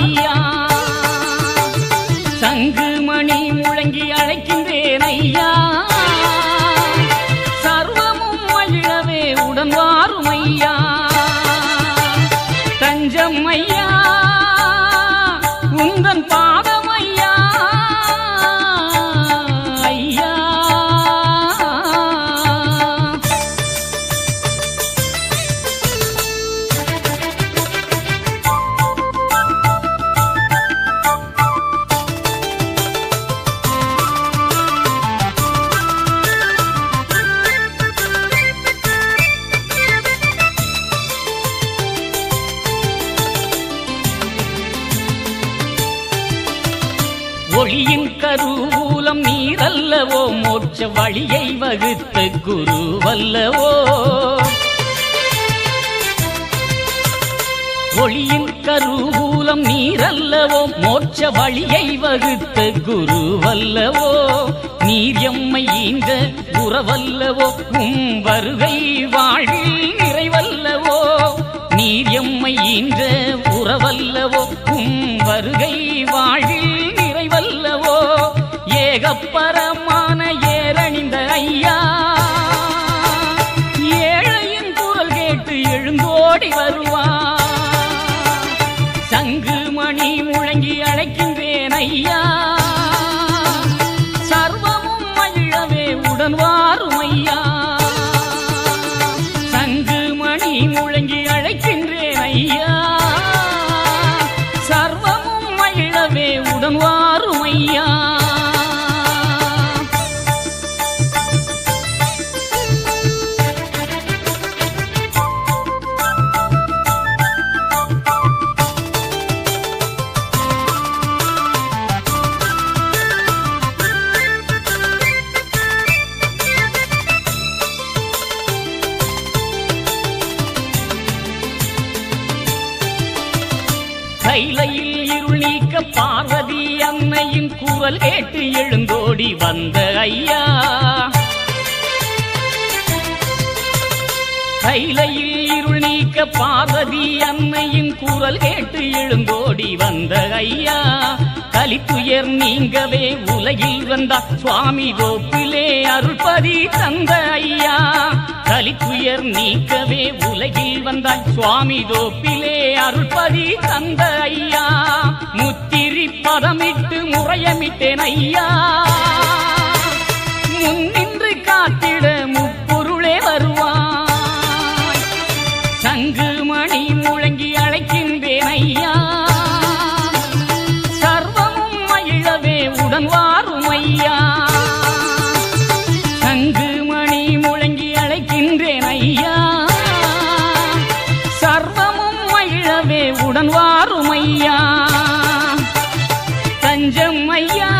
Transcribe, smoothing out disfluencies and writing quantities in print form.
ஐயா. சங்கு மணி முழங்கி அழைக்கின்றேன் ஐயா. சர்வமும் மகிழவே உடன் வாரும் ஐயா. தஞ்சம் ஐயா உந்தன் பாதம் ஐயா. ஐயா ஒளியின் கருவூலம் நீரல்லவோ, மோட்ச வழியை வகுத்த குருவல்லவோ. ஒளியின் கருவூலம் நீரல்லவோ, மோட்ச வழியை வகுத்த குருவல்லவோ. நீர் எம்மை ஈந்த உறவல்லவோ, வருகை வாழ்வில் நிறைவல்லவோ. நீர் எம்மை ஈன்ற உறவல்லவோ, வருகை வாழ்வில் வல்லவோ. ஏகப்பரமான ஏரணிந்த ஐயா, ஏழையின் குரல் கேட்டு எழுந்தோடி வருவார். சங்கு மணி முழங்கி அழைக்கின்றேன் ஐயா. சர்வமும் மகிழவே உடன் வாரும் ஐயா. சங்கு மணி முழங்கி அழைக்கின்றேன் ஐயா. சர்வமும் மகிழவே உடன் வாரும் ஐயா. கைலையில் இருள் நீக்க பார்வதி அன்னையின் குரல் கேட்டு எழுந்தோடி வந்த ஐயா. கைலையில் இருள் நீக்க பார்வதி அன்னையின் குரல் கேட்டு எழுந்தோடி வந்த ஐயா. கலித்துயர் நீங்கவே உலகில் வந்தார் சுவாமி கோப்பிலே அருள்பதி தந்த ஐயா. கலித்துயர் நீக்கவே உலகில் வந்தாய் சுவாமி தோப்பிலே அருள்பதி தந்த ஐயா. முத்திரி பதமிட்டு முறையமிட்டேன் ஐயா. முன்னின்று காத்திட முப்பொருளே வருவாய். சங்கு மணி முழங்கி அழைக்கின்றேன் ஐயா. சர்வமும் மகிழவே உடன் வாரும் ஐயா. சங்கு மணி முழங்கி அழைக்கின்றேன் ஐயா. சர்வமும் மகிழவே உடன் வாரும் ஐயா. தஞ்சம் ஐயா